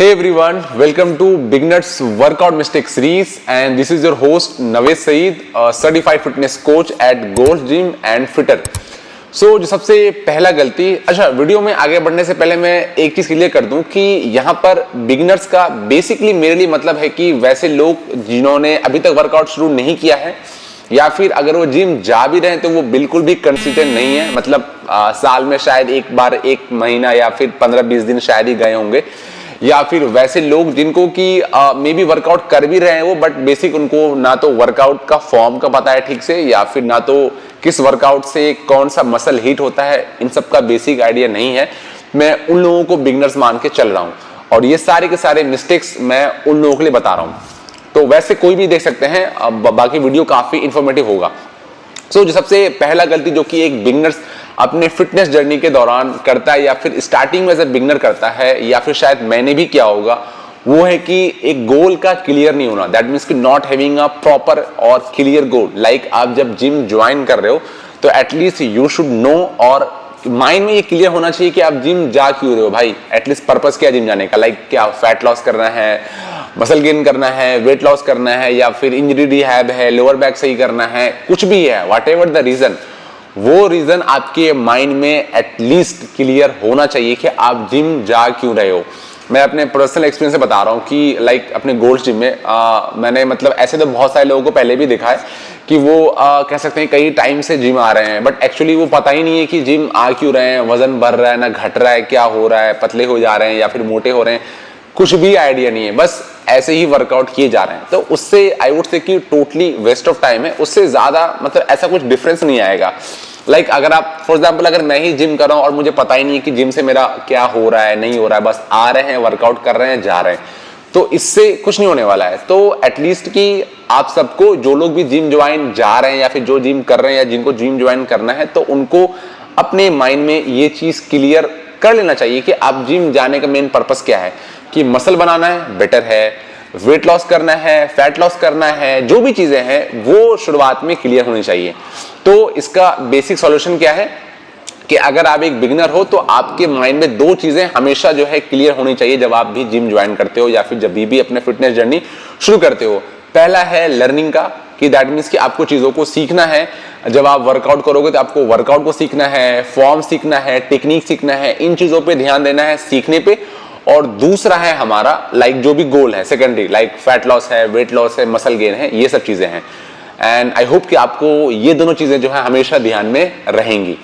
Hey everyone, welcome to Beginners Workout Mistake Series, and this is your host Navesh Saeed, a certified fitness coach at Gold's Gym and Fitter. जो सबसे पहला गलती, अच्छा video में आगे बढ़ने से पहले मैं एक चीज क्लियर कर दूं कि यहाँ पर बिगिनर्स का बेसिकली मेरे लिए मतलब है कि वैसे लोग जिन्होंने अभी तक वर्कआउट शुरू नहीं किया है या फिर अगर वो जिम जा भी रहे हैं तो वो बिल्कुल भी कंसिस्टेंट नहीं है, मतलब साल में शायद एक बार एक महीना या फिर 15-20 दिन शायद ही गए होंगे, या फिर वैसे लोग जिनको कि मे बी वर्कआउट कर भी रहे हैं वो, बट बेसिक उनको ना तो वर्कआउट का फॉर्म का पता है ठीक से, या फिर ना तो किस वर्कआउट से कौन सा मसल हिट होता है, इन सब का बेसिक आइडिया नहीं है। मैं उन लोगों को बिगिनर्स मान के चल रहा हूं और ये सारे के सारे मिस्टेक्स मैं उन लोगों के लिए बता रहा हूं। तो वैसे कोई भी देख सकते हैं, बाकी वीडियो काफी इंफॉर्मेटिव होगा। जो सबसे पहला गलती जो कि एक बिगिनर्स अपने फिटनेस जर्नी के दौरान करता है या फिर स्टार्टिंग में एज ए बिगिनर करता है, या फिर शायद मैंने भी किया होगा, वो है कि एक गोल का क्लियर नहीं होना। दैट मीन्स कि नॉट हैविंग अ प्रॉपर और क्लियर गोल। लाइक आप जब जिम ज्वाइन कर रहे हो तो एटलीस्ट यू शुड नो और माइंड में ये क्लियर होना चाहिए कि आप जिम जा क्यों रहे हो भाई। एटलीस्ट पर्पस क्या जिम जाने का, लाइक क्या फैट लॉस करना है, मसल गेन करना है, वेट लॉस करना है, या फिर इंजरी रिहैब है, लोअर बैक सही करना है, कुछ भी है, व्हाट एवर द रीजन, वो रीजन आपके माइंड में एटलीस्ट क्लियर होना चाहिए कि आप जिम जा क्यों रहे हो। मैं अपने पर्सनल एक्सपीरियंस से बता रहा हूँ कि लाइक अपने गोल्ड जिम में मैंने मतलब ऐसे तो बहुत सारे लोगों को पहले भी देखा है कि वो कह सकते हैं कई टाइम से जिम आ रहे हैं, बट एक्चुअली वो पता ही नहीं है कि जिम आ क्यों रहे हैं, वजन बढ़ रहा है ना घट रहा है, क्या हो रहा है, पतले हो जा रहे हैं या फिर मोटे हो रहे हैं, कुछ भी आइडिया नहीं है, बस ऐसे ही वर्कआउट किए जा रहे हैं। तो उससे आई वुड से कि टोटली वेस्ट ऑफ टाइम है, उससे ज्यादा मतलब ऐसा कुछ डिफरेंस नहीं आएगा। लाइक अगर आप फॉर एग्जाम्पल अगर मैं ही जिम कर रहा हूं और मुझे पता ही नहीं है कि जिम से मेरा क्या हो रहा है नहीं हो रहा है, बस आ रहे हैं वर्कआउट कर रहे हैं जा रहे हैं, तो इससे कुछ नहीं होने वाला है। तो एटलीस्ट कि आप सबको, जो लोग भी जिम ज्वाइन जा रहे हैं या फिर जो जिम कर रहे हैं या जिनको जिम ज्वाइन करना है, तो उनको अपने माइंड में ये चीज क्लियर कर लेना चाहिए कि आप जिम जाने का मेन पर्पस क्या है, कि मसल बनाना है बेटर है, वेट लॉस करना है, फैट लॉस करना है, जो भी चीजें हैं वो शुरुआत में क्लियर होनी चाहिए। तो इसका बेसिक सॉल्यूशन क्या है कि अगर आप एक बिगिनर हो तो आपके माइंड में दो चीजें हमेशा जो है क्लियर होनी चाहिए जब आप भी जिम ज्वाइन करते हो या फिर जब भी अपने फिटनेस जर्नी शुरू करते हो। पहला है लर्निंग का, कि दैट मीन्स कि आपको चीजों को सीखना है। जब आप वर्कआउट करोगे तो आपको वर्कआउट को सीखना है, फॉर्म सीखना है, टेक्निक सीखना है, इन चीजों पे ध्यान देना है सीखने पे। और दूसरा है हमारा लाइक जो भी गोल है सेकेंडरी, लाइक फैट लॉस है, वेट लॉस है, मसल गेन है, ये सब चीजें हैं। एंड आई होप कि आपको ये दोनों चीजें जो है हमेशा ध्यान में रहेंगी।